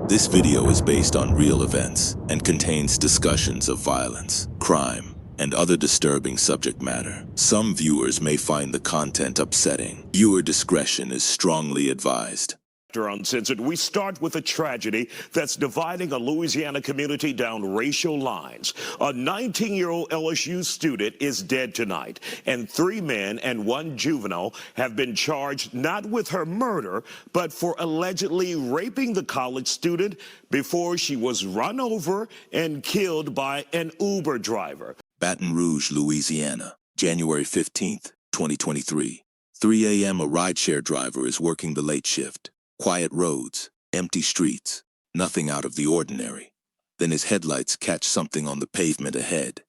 This video is based on real events and contains discussions of violence, crime, and other disturbing subject matter. Some viewers may find the content upsetting. Viewer discretion is strongly advised. Uncensored, we start with a tragedy that's dividing a Louisiana community down racial lines. A 19-year-old LSU student is dead tonight, and 3 men and 1 juvenile have been charged not with her murder, but for allegedly raping the college student before she was run over and killed by an Uber driver. Baton Rouge, Louisiana, January 15th, 2023. 3 a.m. a rideshare driver is working the late shift. Quiet roads, empty streets, nothing out of the ordinary. Then his headlights catch something on the pavement ahead.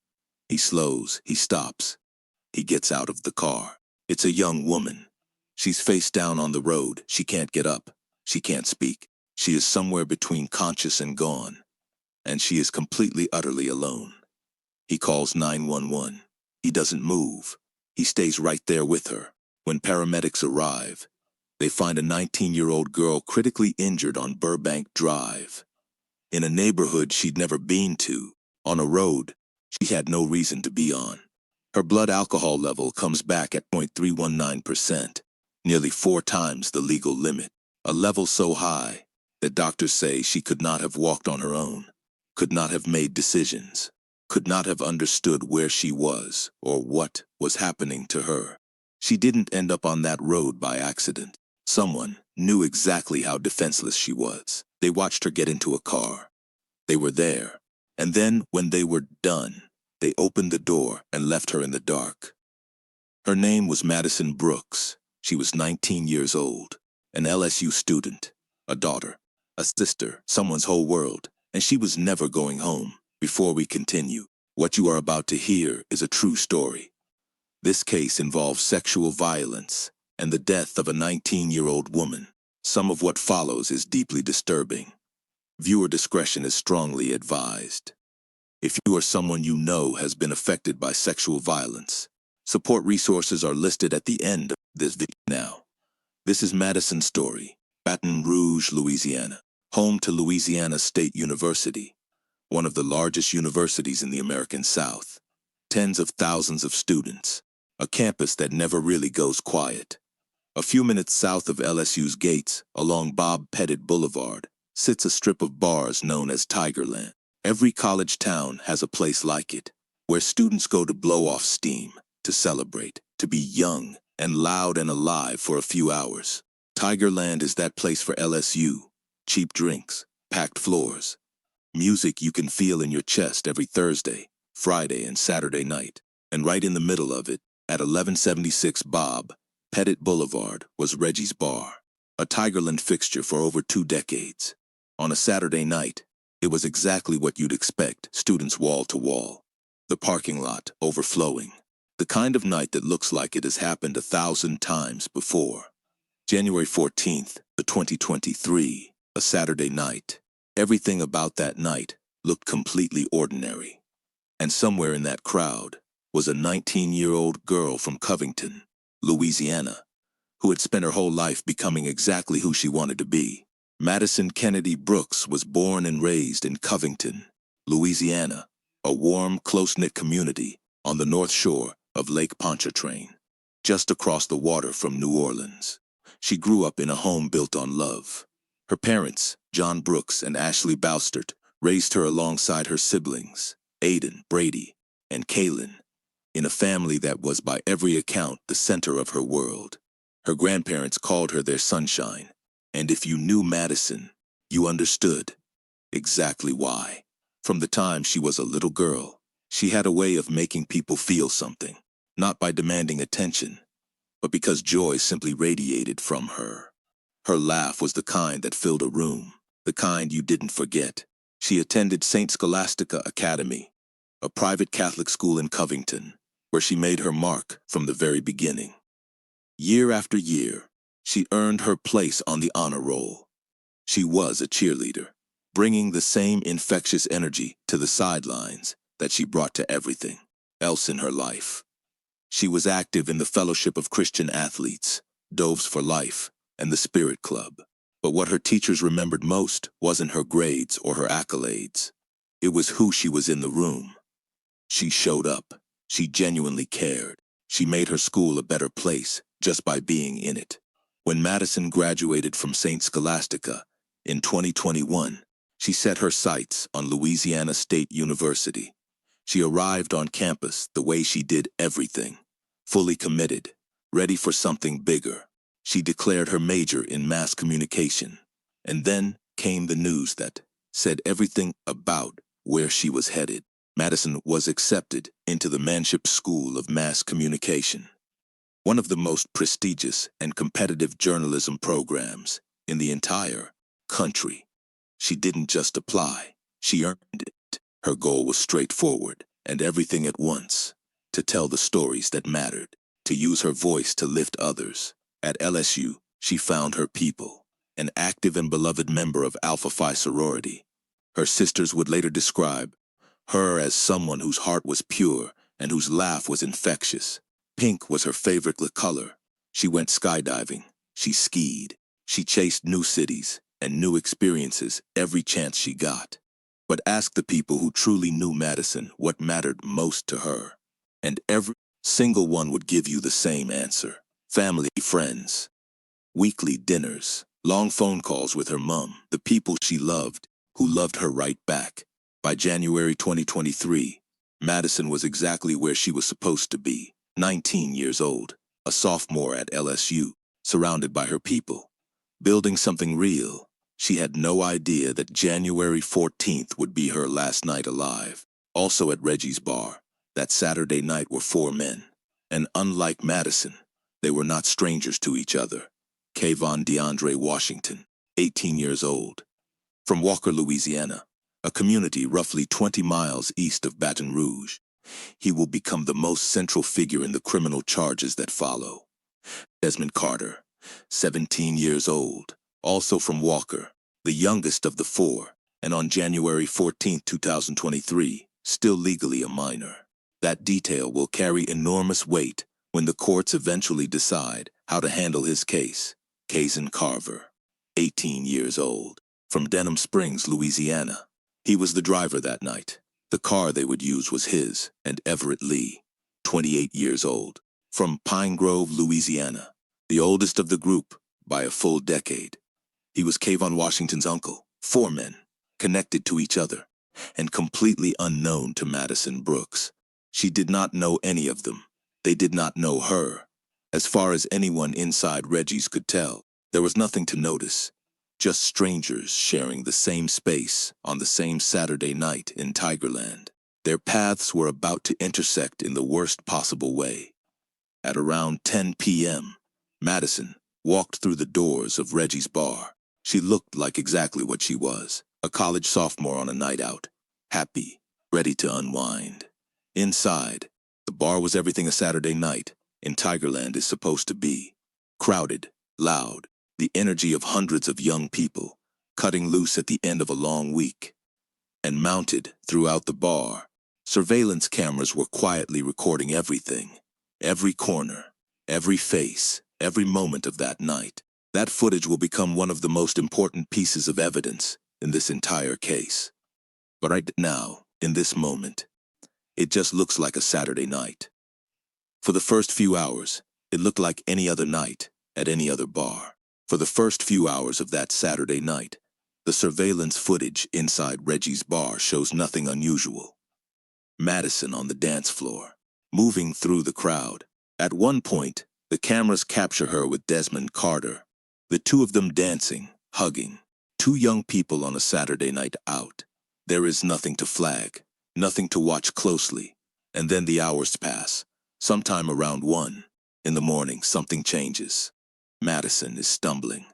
He slows, he stops. He gets out of the car. It's a young woman. She's face down on the road. She can't get up. She can't speak. She is somewhere between conscious and gone. And she is completely, utterly alone. He calls 911. He doesn't move. He stays right there with her. When paramedics arrive, they find a 19-year-old girl critically injured on Burbank Drive. In a neighborhood she'd never been to, on a road she had no reason to be on. Her blood alcohol level comes back at 0.319%, nearly 4 times the legal limit, a level so high that doctors say she could not have walked on her own, could not have made decisions, could not have understood where she was or what was happening to her. She didn't end up on that road by accident. Someone knew exactly how defenseless she was. They watched her get into a car. They were there. And then, when they were done, they opened the door and left her in the dark. Her name was Madison Brooks. She was 19 years old, an LSU student, a daughter, a sister, someone's whole world, and she was never going home. Before we continue, what you are about to hear is a true story. This case involves sexual violence and the death of a 19-year-old woman. Some of what follows is deeply disturbing. Viewer discretion is strongly advised. If you or someone you know has been affected by sexual violence, support resources are listed at the end of this video now. This is Madison's story, Baton Rouge, Louisiana, home to Louisiana State University, one of the largest universities in the American South. Tens of thousands of students, a campus that never really goes quiet. A few minutes south of LSU's gates, along Bob Pettit Boulevard, sits a strip of bars known as Tigerland. Every college town has a place like it, where students go to blow off steam, to celebrate, to be young and loud and alive for a few hours. Tigerland is that place for LSU. Cheap drinks, packed floors, music you can feel in your chest every Thursday, Friday, and Saturday night. And right in the middle of it, at 1176 Bob Pettit Boulevard, was Reggie's Bar, a Tigerland fixture for over 2 decades. On a Saturday night, it was exactly what you'd expect, students wall to wall. The parking lot overflowing. The kind of night that looks like it has happened 1,000 times before. January 14th, 2023, a Saturday night. Everything about that night looked completely ordinary. And somewhere in that crowd was a 19-year-old girl from Covington, Louisiana, who had spent her whole life becoming exactly who she wanted to be. Madison Kennedy Brooks was born and raised in Covington, Louisiana, a warm, close-knit community on the north shore of Lake Pontchartrain, just across the water from New Orleans. She grew up in a home built on love. Her parents, John Brooks and Ashley Boustert, raised her alongside her siblings, Aiden, Brady, and Kaylin, in a family that was by every account the center of her world. Her grandparents called her their sunshine, and if you knew Madison, you understood exactly why. From the time she was a little girl, she had a way of making people feel something, not by demanding attention, but because joy simply radiated from her. Her laugh was the kind that filled a room, the kind you didn't forget. She attended St. Scholastica Academy, a private Catholic school in Covington, where she made her mark from the very beginning. Year after year, she earned her place on the honor roll. She was a cheerleader, bringing the same infectious energy to the sidelines that she brought to everything else in her life. She was active in the Fellowship of Christian Athletes, Doves for Life, and the Spirit Club. But what her teachers remembered most wasn't her grades or her accolades. It was who she was in the room. She showed up. She genuinely cared. She made her school a better place just by being in it. When Madison graduated from St. Scholastica in 2021, she set her sights on Louisiana State University. She arrived on campus the way she did everything, fully committed, ready for something bigger. She declared her major in mass communication. And then came the news that said everything about where she was headed. Madison was accepted into the Manship School of Mass Communication, one of the most prestigious and competitive journalism programs in the entire country. She didn't just apply, she earned it. Her goal was straightforward and everything at once: to tell the stories that mattered, to use her voice to lift others. At LSU, she found her people, an active and beloved member of Alpha Phi sorority. Her sisters would later describe her as someone whose heart was pure and whose laugh was infectious. Pink was her favorite color. She went skydiving, she skied, she chased new cities and new experiences every chance she got. But ask the people who truly knew Madison what mattered most to her, and every single one would give you the same answer: family, friends, weekly dinners, long phone calls with her mom, the people she loved, who loved her right back. By January 2023, Madison was exactly where she was supposed to be, 19 years old, a sophomore at LSU, surrounded by her people, building something real. She had no idea that January 14th would be her last night alive. Also at Reggie's bar, that Saturday night were four men. And unlike Madison, they were not strangers to each other. Kayvon DeAndre Washington, 18 years old, from Walker, Louisiana, a community roughly 20 miles east of Baton Rouge. He will become the most central figure in the criminal charges that follow. Desmond Carter, 17 years old, also from Walker, the youngest of the four, and on January 14, 2023, still legally a minor. That detail will carry enormous weight when the courts eventually decide how to handle his case. Kaysen Carver, 18 years old, from Denham Springs, Louisiana. He was the driver that night. The car they would use was his and Everett Lee, 28 years old, from Pine Grove, Louisiana, the oldest of the group by a full decade. He was Kayvon Washington's uncle. Four men, connected to each other, and completely unknown to Madison Brooks. She did not know any of them. They did not know her. As far as anyone inside Reggie's could tell, there was nothing to notice. Just strangers sharing the same space on the same Saturday night in Tigerland. Their paths were about to intersect in the worst possible way. At around 10 p.m., Madison walked through the doors of Reggie's bar. She looked like exactly what she was, a college sophomore on a night out, happy, ready to unwind. Inside, the bar was everything a Saturday night in Tigerland is supposed to be. Crowded, loud, the energy of hundreds of young people, cutting loose at the end of a long week. And mounted throughout the bar, surveillance cameras were quietly recording everything, every corner, every face, every moment of that night. That footage will become one of the most important pieces of evidence in this entire case. But right now, in this moment, it just looks like a Saturday night. For the first few hours, it looked like any other night at any other bar. For the first few hours of that Saturday night, the surveillance footage inside Reggie's bar shows nothing unusual. Madison on the dance floor, moving through the crowd. At one point, the cameras capture her with Desmond Carter, the two of them dancing, hugging. Two young people on a Saturday night out. There is nothing to flag, nothing to watch closely. And then the hours pass. Sometime around 1 in the morning, something changes. Madison is stumbling.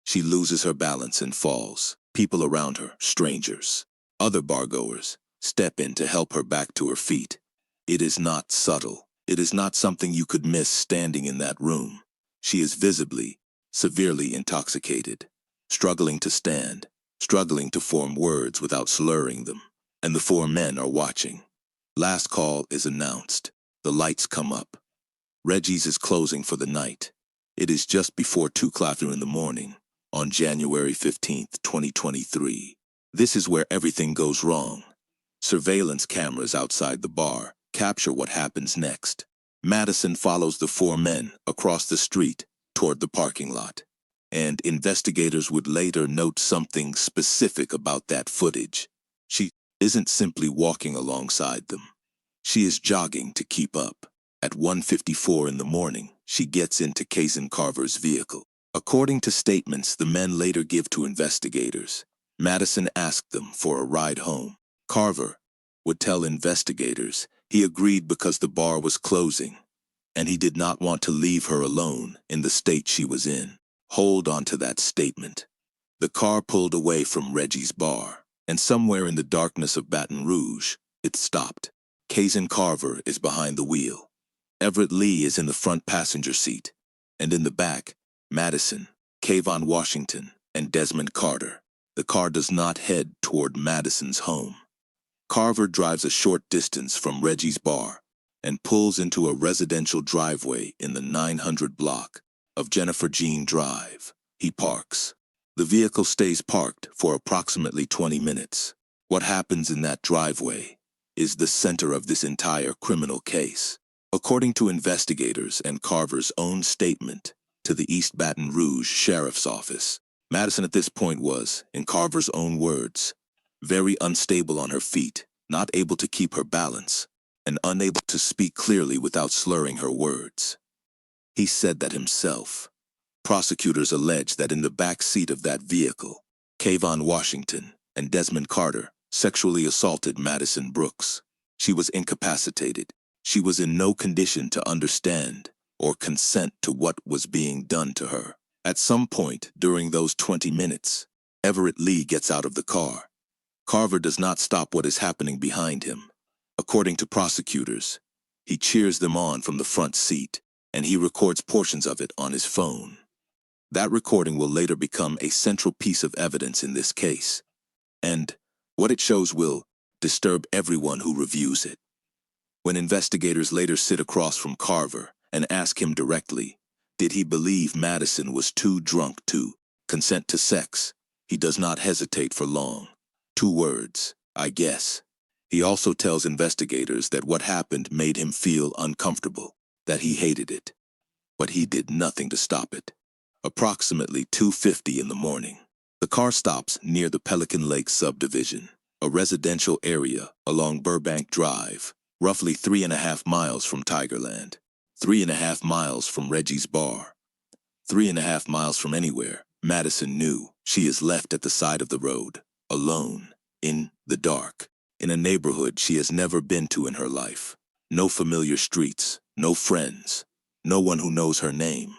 She loses her balance and falls. People around her, strangers, other bargoers, step in to help her back to her feet. It is not subtle. It is not something you could miss standing in that room. She is visibly, severely intoxicated, struggling to stand, struggling to form words without slurring them. And the four men are watching. Last call is announced. The lights come up. Reggie's is closing for the night. It is just before 2 o'clock in the morning. on January 15th, 2023. This is where everything goes wrong. Surveillance cameras outside the bar capture what happens next. Madison follows the four men across the street toward the parking lot. And investigators would later note something specific about that footage. She isn't simply walking alongside them. She is jogging to keep up. At 1:54 in the morning, she gets into Kaysen Carver's vehicle. According to statements the men later give to investigators, Madison asked them for a ride home. Carver would tell investigators he agreed because the bar was closing, and he did not want to leave her alone in the state she was in. Hold on to that statement. The car pulled away from Reggie's bar, and somewhere in the darkness of Baton Rouge, it stopped. Kaysen Carver is behind the wheel. Everett Lee is in the front passenger seat, and in the back, Madison, Kayvon Washington, and Desmond Carter. The car does not head toward Madison's home. Carver drives a short distance from Reggie's bar and pulls into a residential driveway in the 900 block of Jennifer Jean Drive. He parks. The vehicle stays parked for approximately 20 minutes. What happens in that driveway is the center of this entire criminal case. According to investigators and Carver's own statement to the East Baton Rouge Sheriff's Office, Madison at this point was, in Carver's own words, very unstable on her feet, not able to keep her balance, and unable to speak clearly without slurring her words. He said that himself. Prosecutors allege that in the back seat of that vehicle, Kayvon Washington and Desmond Carter sexually assaulted Madison Brooks. She was incapacitated. She was in no condition to understand or consent to what was being done to her. At some point during those 20 minutes, Everett Lee gets out of the car. Carver does not stop what is happening behind him. According to prosecutors, he cheers them on from the front seat, and he records portions of it on his phone. That recording will later become a central piece of evidence in this case, and what it shows will disturb everyone who reviews it. When investigators later sit across from Carver and ask him directly, did he believe Madison was too drunk to consent to sex, he does not hesitate for long. 2 words, I guess. He also tells investigators that what happened made him feel uncomfortable, that he hated it. But he did nothing to stop it. Approximately 2:50 in the morning, the car stops near the Pelican Lake subdivision, a residential area along Burbank Drive, roughly 3.5 miles from Tigerland, 3.5 miles from Reggie's bar, 3.5 miles from anywhere. Madison knew she is left at the side of the road, alone, in the dark, in a neighborhood she has never been to in her life. No familiar streets, no friends, no one who knows her name.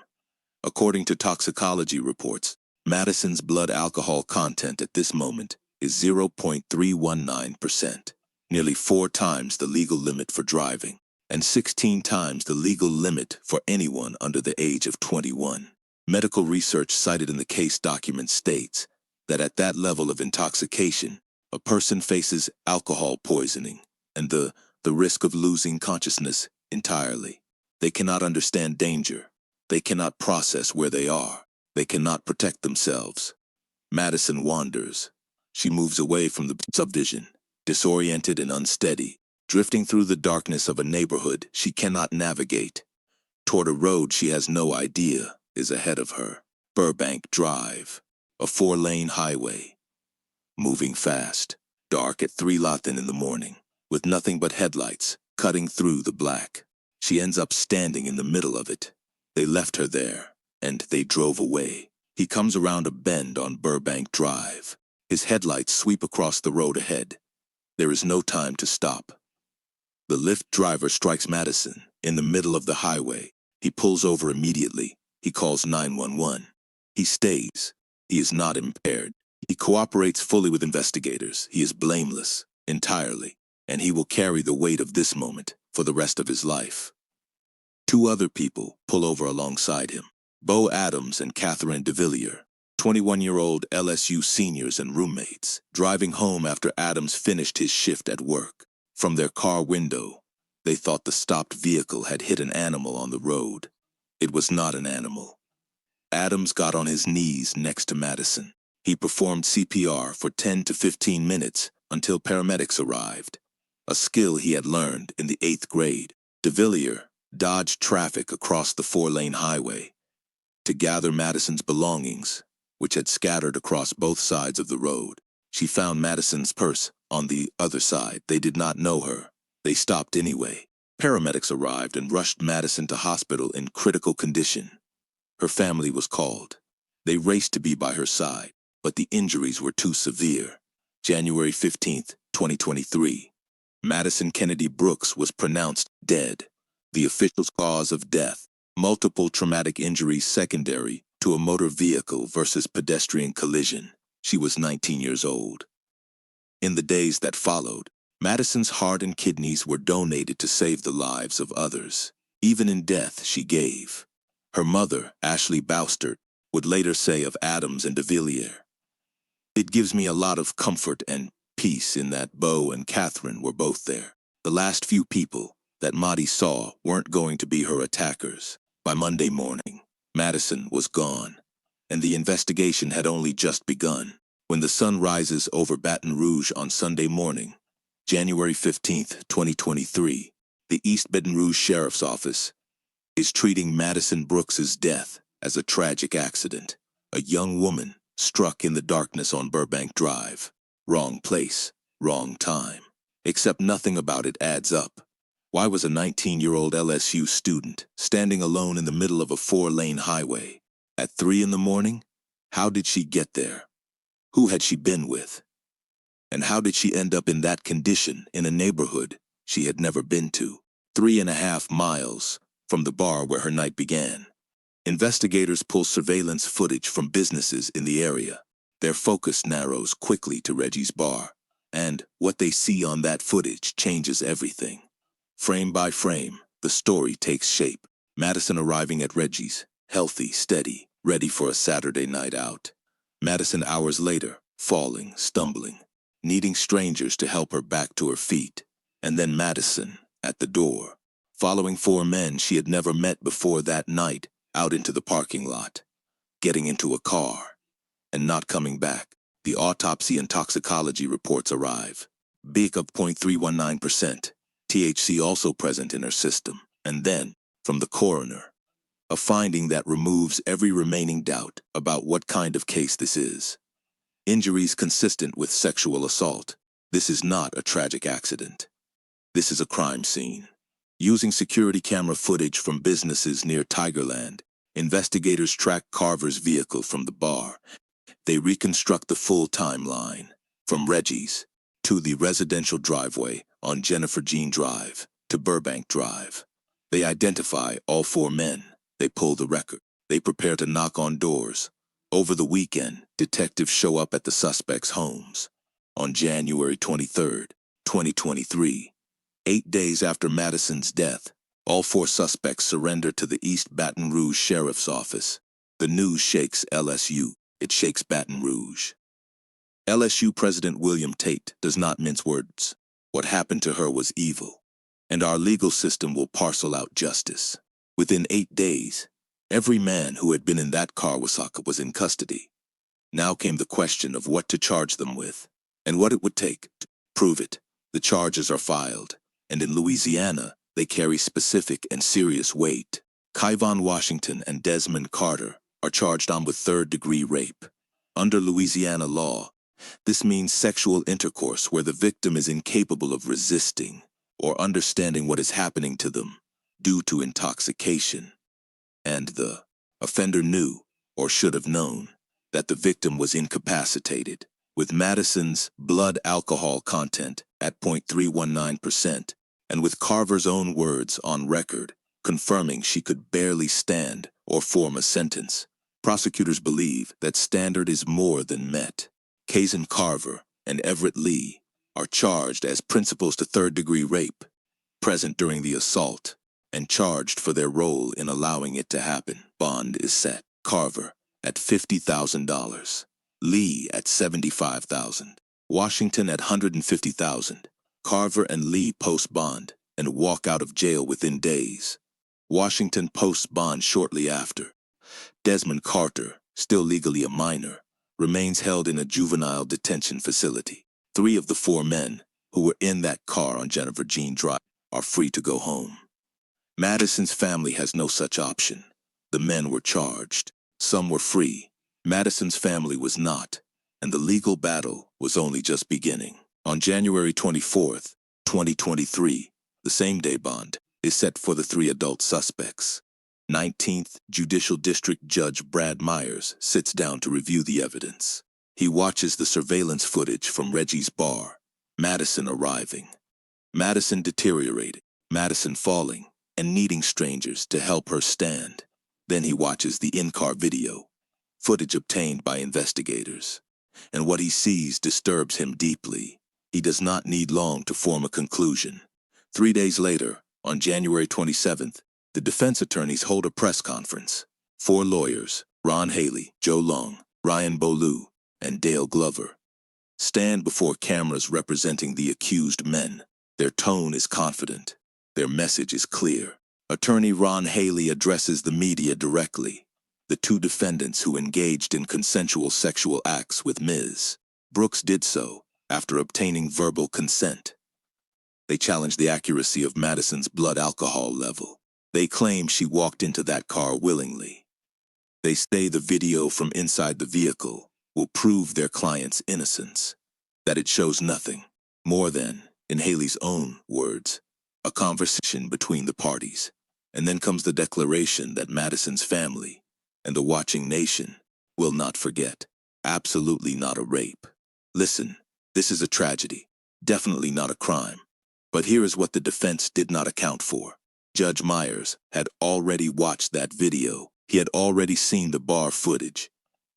According to toxicology reports, Madison's blood alcohol content at this moment is 0.319%, nearly 4 times the legal limit for driving, and 16 times the legal limit for anyone under the age of 21. Medical research cited in the case document states that at that level of intoxication, a person faces alcohol poisoning and the risk of losing consciousness entirely. They cannot understand danger. They cannot process where they are. They cannot protect themselves. Madison wanders. She moves away from the subdivision, disoriented and unsteady, drifting through the darkness of a neighborhood she cannot navigate, toward a road she has no idea is ahead of her. Burbank Drive, a 4-lane highway. Moving fast, dark at 3:00 in the morning, with nothing but headlights cutting through the black. She ends up standing in the middle of it. They left her there, and they drove away. He comes around a bend on Burbank Drive. His headlights sweep across the road ahead. There is no time to stop. The Lyft driver strikes Madison in the middle of the highway. He pulls over immediately. He calls 911. He stays. He is not impaired. He cooperates fully with investigators. He is blameless, entirely, and he will carry the weight of this moment for the rest of his life. 2 other people pull over alongside him, Bo Adams and Catherine DeVilliers, 21-year-old LSU seniors and roommates, driving home after Adams finished his shift at work. From their car window, they thought the stopped vehicle had hit an animal on the road. It was not an animal. Adams got on his knees next to Madison. He performed CPR for 10 to 15 minutes until paramedics arrived, a skill he had learned in the 8th grade. De Villiers dodged traffic across the 4-lane highway to gather Madison's belongings, which had scattered across both sides of the road. She found Madison's purse on the other side. They did not know her. They stopped anyway. Paramedics arrived and rushed Madison to hospital in critical condition. Her family was called. They raced to be by her side, but the injuries were too severe. January 15th, 2023. Madison Kennedy Brooks was pronounced dead. The official cause of death: multiple traumatic injuries secondary to a motor vehicle versus pedestrian collision. She was 19 years old. In the days that followed, Madison's heart and kidneys were donated to save the lives of others. Even in death, she gave. Her mother, Ashley Boustert, would later say of Adams and De Villiers, "It gives me a lot of comfort and peace in that Bo and Catherine were both there. The last few people that Maddie saw weren't going to be her attackers." By Monday morning, Madison was gone, and the investigation had only just begun. When the sun rises over Baton Rouge on Sunday morning, January 15th, 2023, the East Baton Rouge Sheriff's Office is treating Madison Brooks's death as a tragic accident. A young woman struck in the darkness on Burbank Drive. Wrong place, wrong time. Except nothing about it adds up. Why was a 19-year-old LSU student standing alone in the middle of a 4-lane highway at 3 in the morning? How did she get there? Who had she been with? And how did she end up in that condition in a neighborhood she had never been to, 3.5 miles from the bar where her night began? Investigators pull surveillance footage from businesses in the area. Their focus narrows quickly to Reggie's bar, and what they see on that footage changes everything. Frame by frame, the story takes shape. Madison arriving at Reggie's, healthy, steady, ready for a Saturday night out. Madison hours later, falling, stumbling, needing strangers to help her back to her feet. And then Madison, at the door, following 4 men she had never met before that night, out into the parking lot, getting into a car, and not coming back. The autopsy and toxicology reports arrive. BIC of 0.319%, THC also present in her system. And then, from the coroner, a finding that removes every remaining doubt about what kind of case this is. Injuries consistent with sexual assault. This is not a tragic accident. This is a crime scene. Using security camera footage from businesses near Tigerland, investigators track Carver's vehicle from the bar. They reconstruct the full timeline, from Reggie's to the residential driveway on Jennifer Jean Drive to Burbank Drive. They identify all 4 men. They pull the record. They prepare to knock on doors. Over the weekend, detectives show up at the suspects' homes. On January 23rd, 2023, 8 days after Madison's death, all 4 suspects surrender to the East Baton Rouge Sheriff's Office. The news shakes LSU. It shakes Baton Rouge. LSU President William Tate does not mince words. What happened to her was evil, and our legal system will parcel out justice. Within 8 days, every man who had been in that car was in custody. Now came the question of what to charge them with, and what it would take to prove it. The charges are filed, and in Louisiana, they carry specific and serious weight. Kyvon Washington and Desmond Carter are charged on with 3rd-degree rape. Under Louisiana law, this means sexual intercourse where the victim is incapable of resisting or understanding what is happening to them due to intoxication. And the offender knew, or should have known, that the victim was incapacitated. With Madison's blood alcohol content at 0.319%, and with Carver's own words on record confirming she could barely stand or form a sentence, prosecutors believe that standard is more than met. Kazan Carver and Everett Lee are charged as principals to 3rd-degree rape, present during the assault, and charged for their role in allowing it to happen. Bond is set. Carver at $50,000. Lee at $75,000. Washington at $150,000. Carver and Lee post bond and walk out of jail within days. Washington posts bond shortly after. Desmond Carter, still legally a minor, remains held in a juvenile detention facility. 3 of the 4 men who were in that car on Jennifer Jean Drive are free to go home. Madison's family has no such option. The men were charged. Some were free. Madison's family was not, and the legal battle was only just beginning. On January 24th, 2023, the same-day bond is set for the 3 adult suspects. 19th Judicial District Judge Brad Myers sits down to review the evidence. He watches the surveillance footage from Reggie's bar, Madison arriving, Madison deteriorating, Madison falling, and needing strangers to help her stand. Then he watches the in-car video, footage obtained by investigators, and what he sees disturbs him deeply. He does not need long to form a conclusion. 3 days later, on January 27th, the defense attorneys hold a press conference. 4 lawyers, Ron Haley, Joe Long, Ryan Bolu, and Dale Glover, stand before cameras representing the accused men. Their tone is confident. Their message is clear. Attorney Ron Haley addresses the media directly. The 2 defendants who engaged in consensual sexual acts with Ms. Brooks did so after obtaining verbal consent. They challenge the accuracy of Madison's blood alcohol level. They claim she walked into that car willingly. They say the video from inside the vehicle will prove their client's innocence, that it shows nothing more than, in Haley's own words, a conversation between the parties. And then comes the declaration that Madison's family and the watching nation will not forget. Absolutely not a rape. Listen, this is a tragedy, definitely not a crime. But here is what the defense did not account for. Judge Myers had already watched that video. He had already seen the bar footage,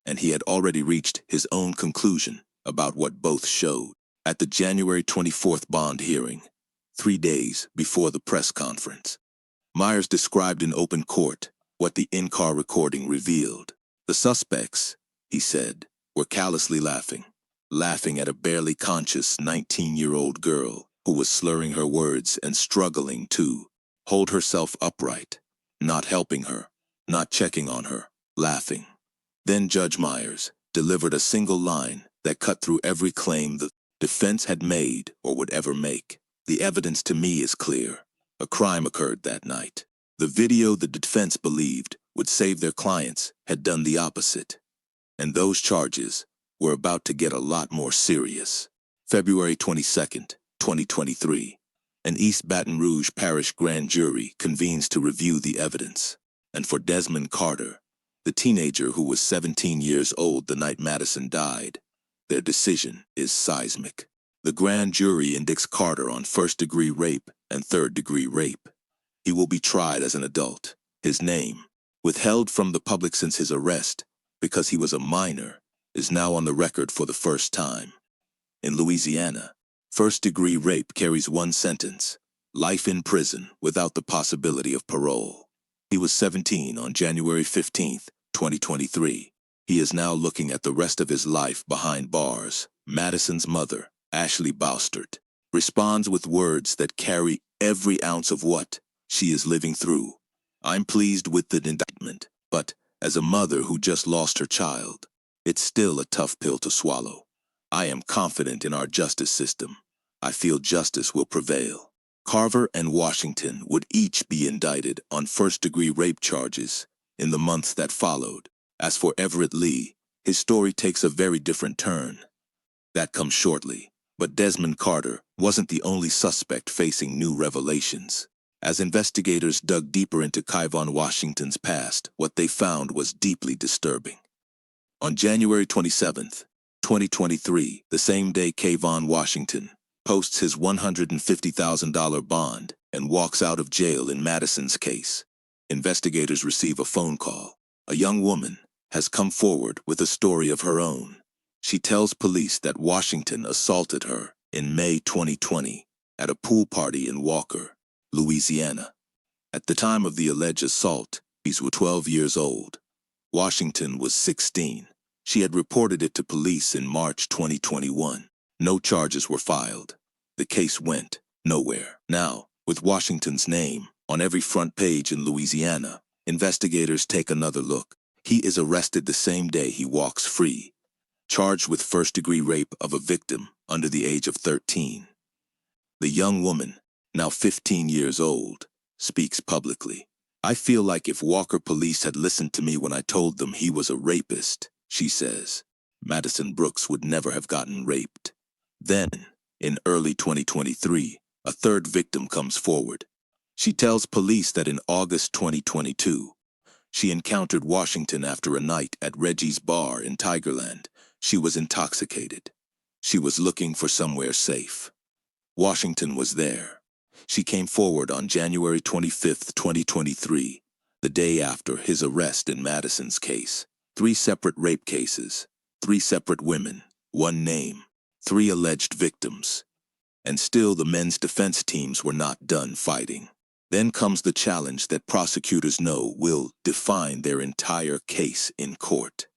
and he had already reached his own conclusion about what both showed. At the January 24th bond hearing, 3 days before the press conference, Myers described in open court what the in-car recording revealed. The suspects, he said, were callously laughing at a barely conscious 19-year-old girl who was slurring her words and struggling to hold herself upright, not helping her, not checking on her, laughing. Then Judge Myers delivered a single line that cut through every claim the defense had made or would ever make. The evidence to me is clear. A crime occurred that night. The video the defense believed would save their clients had done the opposite. And those charges were about to get a lot more serious. February 22nd, 2023. An East Baton Rouge Parish grand jury convenes to review the evidence. And for Desmond Carter, the teenager who was 17 years old the night Madison died, their decision is seismic. The grand jury indicts Carter on first-degree rape and third-degree rape. He will be tried as an adult. His name, withheld from the public since his arrest because he was a minor, is now on the record for the first time. In Louisiana, first-degree rape carries 1 sentence, life in prison without the possibility of parole. He was 17 on January 15th, 2023. He is now looking at the rest of his life behind bars. Madison's mother, Ashley Boustert, responds with words that carry every ounce of what she is living through. I'm pleased with the indictment, but as a mother who just lost her child, it's still a tough pill to swallow. I am confident in our justice system. I feel justice will prevail. Carver and Washington would each be indicted on first-degree rape charges in the months that followed. As for Everett Lee, his story takes a very different turn. That comes shortly. But Desmond Carter wasn't the only suspect facing new revelations. As investigators dug deeper into Kyvon Washington's past, what they found was deeply disturbing. On January 27th, 2023, the same day Kyvon Washington posts his $150,000 bond and walks out of jail in Madison's case, investigators receive a phone call. A young woman has come forward with a story of her own. She tells police that Washington assaulted her in May 2020 at a pool party in Walker, Louisiana. At the time of the alleged assault, he was 12 years old. Washington was 16. She had reported it to police in March 2021. No charges were filed. The case went nowhere. Now, with Washington's name on every front page in Louisiana, investigators take another look. He is arrested the same day he walks free, charged with first-degree rape of a victim under the age of 13. The young woman, now 15 years old, speaks publicly. "I feel like if Walker police had listened to me when I told them he was a rapist," she says, "Madison Brooks would never have gotten raped." Then, in early 2023, a third victim comes forward. She tells police that in August 2022, she encountered Washington after a night at Reggie's bar in Tigerland. She was intoxicated. She was looking for somewhere safe. Washington was there. She came forward on January 25, 2023, the day after his arrest in Madison's case. 3 separate rape cases, 3 separate women, 1 name, 3 alleged victims. And still the men's defense teams were not done fighting. Then comes the challenge that prosecutors know will define their entire case in court.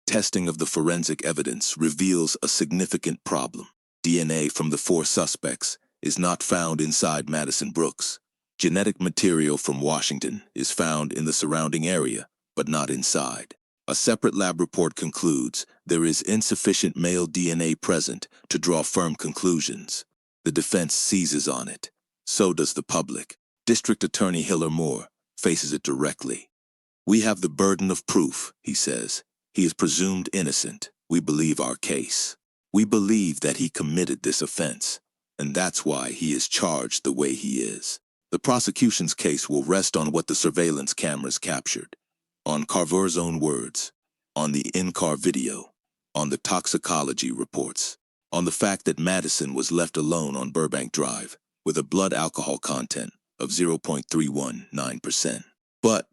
Testing of the forensic evidence reveals a significant problem. DNA from the 4 suspects is not found inside Madison Brooks. Genetic material from Washington is found in the surrounding area, but not inside. A separate lab report concludes there is insufficient male DNA present to draw firm conclusions. The defense seizes on it. So does the public. District Attorney Hiller Moore faces it directly. "We have the burden of proof," he says. "He is presumed innocent. We believe our case. We believe that he committed this offense, and that's why he is charged the way he is." The prosecution's case will rest on what the surveillance cameras captured, on Carver's own words, on the in-car video, on the toxicology reports, on the fact that Madison was left alone on Burbank Drive with a blood alcohol content of 0.319%. But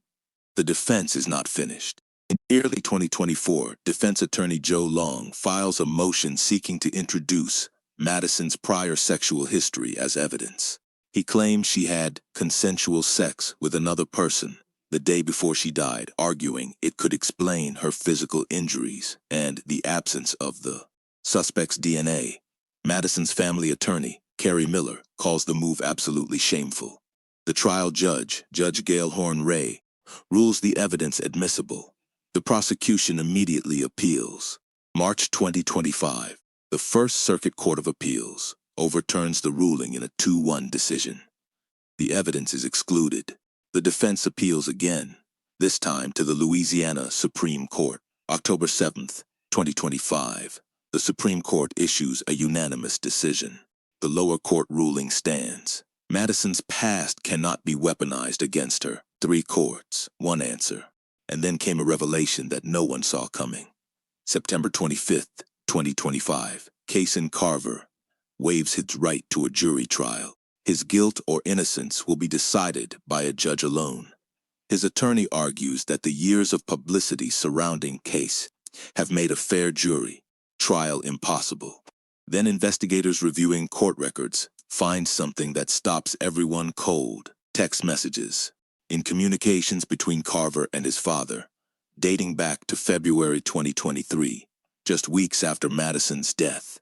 the defense is not finished. In early 2024, defense attorney Joe Long files a motion seeking to introduce Madison's prior sexual history as evidence. He claims she had consensual sex with another person the day before she died, arguing it could explain her physical injuries and the absence of the suspect's DNA. Madison's family attorney, Carrie Miller, calls the move absolutely shameful. The trial judge, Judge Gail Horn Ray, rules the evidence admissible. The prosecution immediately appeals. March 2025, the First Circuit Court of Appeals overturns the ruling in a 2-1 decision. The evidence is excluded. The defense appeals again, this time to the Louisiana Supreme Court. October 7, 2025, the Supreme Court issues a unanimous decision. The lower court ruling stands. Madison's past cannot be weaponized against her. 3 courts, 1 answer. And then came a revelation that no one saw coming. September 25, 2025, Cason Carver waives his right to a jury trial. His guilt or innocence will be decided by a judge alone. His attorney argues that the years of publicity surrounding case have made a fair jury trial impossible. Then investigators reviewing court records find something that stops everyone cold: text messages in communications between Carver and his father, dating back to February 2023, just weeks after Madison's death.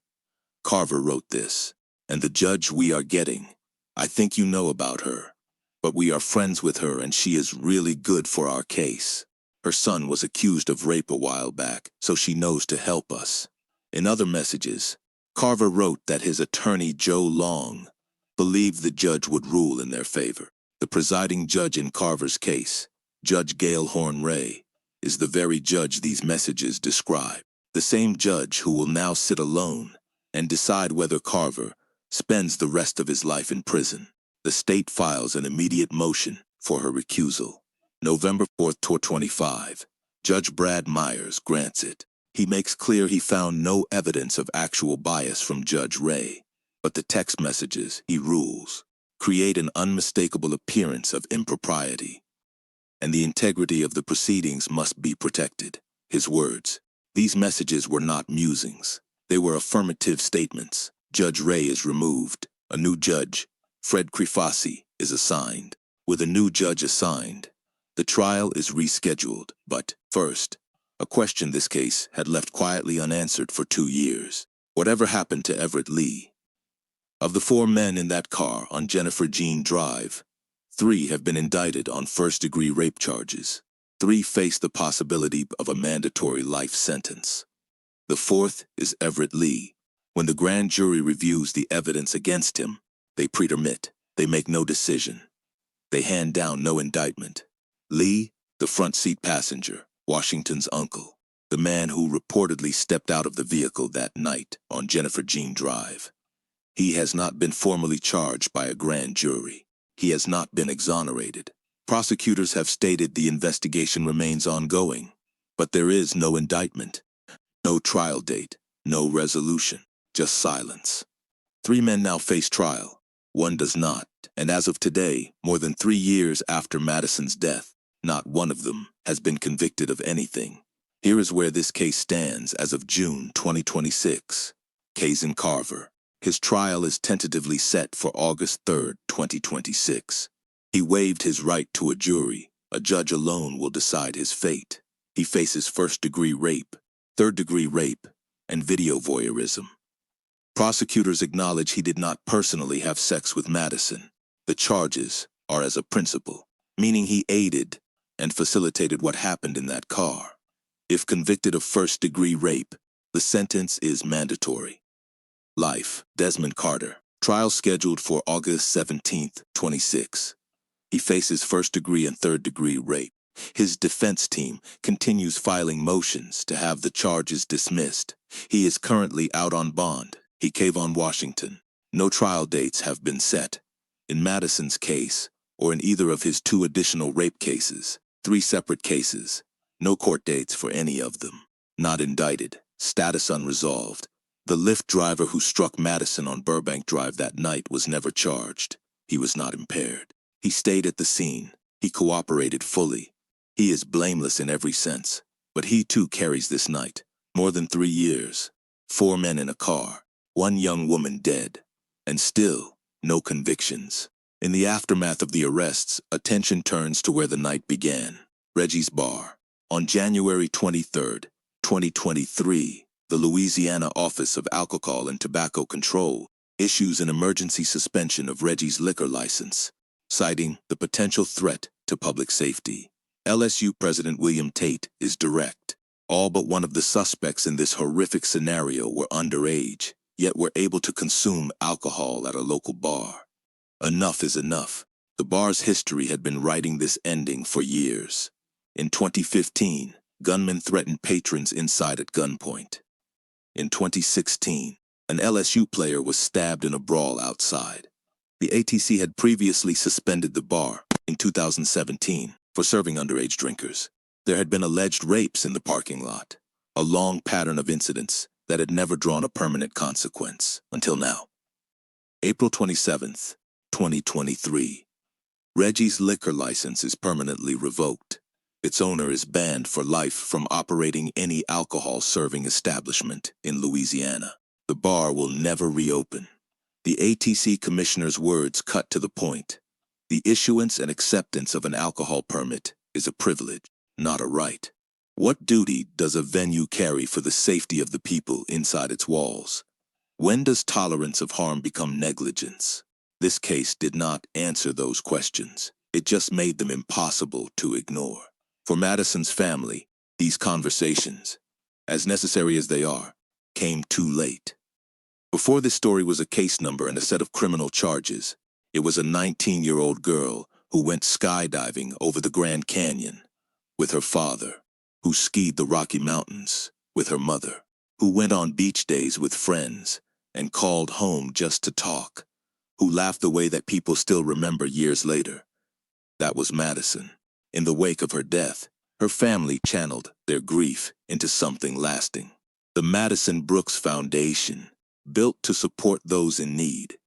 Carver wrote this, "And the judge we are getting, I think you know about her, but we are friends with her and she is really good for our case. Her son was accused of rape a while back, so she knows to help us." In other messages, Carver wrote that his attorney Joe Long believed the judge would rule in their favor. The presiding judge in Carver's case, Judge Gail Horn Ray, is the very judge these messages describe. The same judge who will now sit alone and decide whether Carver spends the rest of his life in prison. The state files an immediate motion for her recusal. November 4, 2025, Judge Brad Myers grants it. He makes clear he found no evidence of actual bias from Judge Ray, but the text messages, he rules, create an unmistakable appearance of impropriety, and the integrity of the proceedings must be protected. His words, "These messages were not musings. They were affirmative statements." Judge Ray is removed. A new judge, Fred Crifasi, is assigned. With a new judge assigned, the trial is rescheduled. But first, a question this case had left quietly unanswered for 2 years. Whatever happened to Everett Lee? Of the 4 men in that car on Jennifer Jean Drive, 3 have been indicted on first-degree rape charges. 3 face the possibility of a mandatory life sentence. The 4th is Everett Lee. When the grand jury reviews the evidence against him, they pretermit. They make no decision. They hand down no indictment. Lee, the front seat passenger, Washington's uncle, the man who reportedly stepped out of the vehicle that night on Jennifer Jean Drive. He has not been formally charged by a grand jury. He has not been exonerated. Prosecutors have stated the investigation remains ongoing, but there is no indictment, no trial date, no resolution, just silence. 3 men now face trial. 1 does not, and as of today, more than 3 years after Madison's death, not one of them has been convicted of anything. Here is where this case stands as of June 2026. Kazan Carver. His trial is tentatively set for August 3, 2026. He waived his right to a jury. A judge alone will decide his fate. He faces first-degree rape, third-degree rape, and video voyeurism. Prosecutors acknowledge he did not personally have sex with Madison. The charges are as a principal, meaning he aided and facilitated what happened in that car. If convicted of first-degree rape, the sentence is mandatory. Life. Desmond Carter. Trial scheduled for August 17, 26. He faces first-degree and third-degree rape. His defense team continues filing motions to have the charges dismissed. He is currently out on bond. He cave on Washington. No trial dates have been set. In Madison's case, or in either of his 2 additional rape cases, 3 separate cases, no court dates for any of them. Not indicted. Status unresolved. The Lyft driver who struck Madison on Burbank Drive that night was never charged. He was not impaired. He stayed at the scene. He cooperated fully. He is blameless in every sense. But he too carries this night. More than 3 years. 4 men in a car. 1 young woman dead. And still, no convictions. In the aftermath of the arrests, attention turns to where the night began. Reggie's Bar. On January 23, 2023, the Louisiana Office of Alcohol and Tobacco Control issues an emergency suspension of Reggie's liquor license, citing the potential threat to public safety. LSU President William Tate is direct. All but one of the suspects in this horrific scenario were underage, yet were able to consume alcohol at a local bar. Enough is enough. The bar's history had been writing this ending for years. In 2015, gunmen threatened patrons inside at gunpoint. In 2016, an LSU player was stabbed in a brawl outside. The ATC had previously suspended the bar in 2017 for serving underage drinkers. There had been alleged rapes in the parking lot, a long pattern of incidents that had never drawn a permanent consequence until now. April 27, 2023. Reggie's liquor license is permanently revoked. Its owner is banned for life from operating any alcohol-serving establishment in Louisiana. The bar will never reopen. The ATC commissioner's words cut to the point. The issuance and acceptance of an alcohol permit is a privilege, not a right. What duty does a venue carry for the safety of the people inside its walls? When does tolerance of harm become negligence? This case did not answer those questions. It just made them impossible to ignore. For Madison's family, these conversations, as necessary as they are, came too late. Before this story was a case number and a set of criminal charges, it was a 19-year-old girl who went skydiving over the Grand Canyon with her father, who skied the Rocky Mountains with her mother, who went on beach days with friends and called home just to talk, who laughed the way that people still remember years later. That was Madison. In the wake of her death, her family channeled their grief into something lasting. The Madison Brooks Foundation, built to support those in need,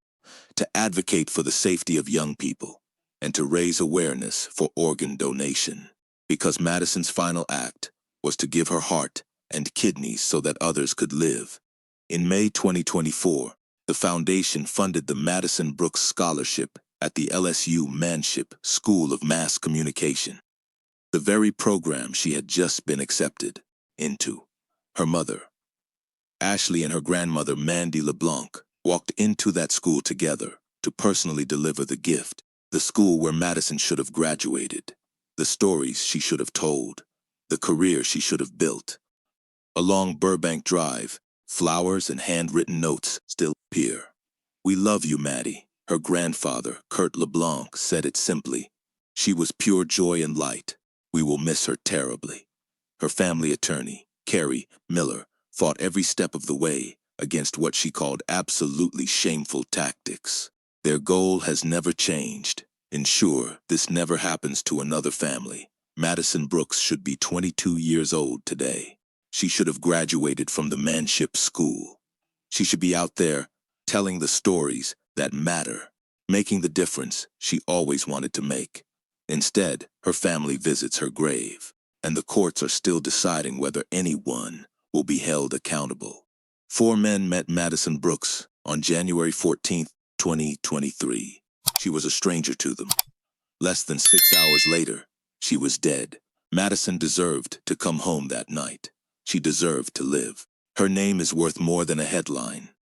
to advocate for the safety of young people, and to raise awareness for organ donation. Because Madison's final act was to give her heart and kidneys so that others could live. In May 2024, the foundation funded the Madison Brooks Scholarship at the LSU Manship School of Mass Communication, the very program she had just been accepted into. Her mother, Ashley, and her grandmother, Mandy LeBlanc, walked into that school together to personally deliver the gift, the school where Madison should have graduated, the stories she should have told, the career she should have built. Along Burbank Drive, flowers and handwritten notes still appear. "We love you, Maddie." Her grandfather, Kurt LeBlanc, said it simply. "She was pure joy and light. We will miss her terribly." Her family attorney, Carrie Miller, fought every step of the way against what she called absolutely shameful tactics. Their goal has never changed. Ensure this never happens to another family. Madison Brooks should be 22 years old today. She should have graduated from the Manship School. She should be out there telling the stories that matter, making the difference she always wanted to make. Instead, her family visits her grave, and the courts are still deciding whether anyone will be held accountable. 4 men met Madison Brooks on January 14th, 2023. She was a stranger to them. Less than 6 hours later, she was dead. Madison deserved to come home that night. She deserved to live. Her name is worth more than a headline.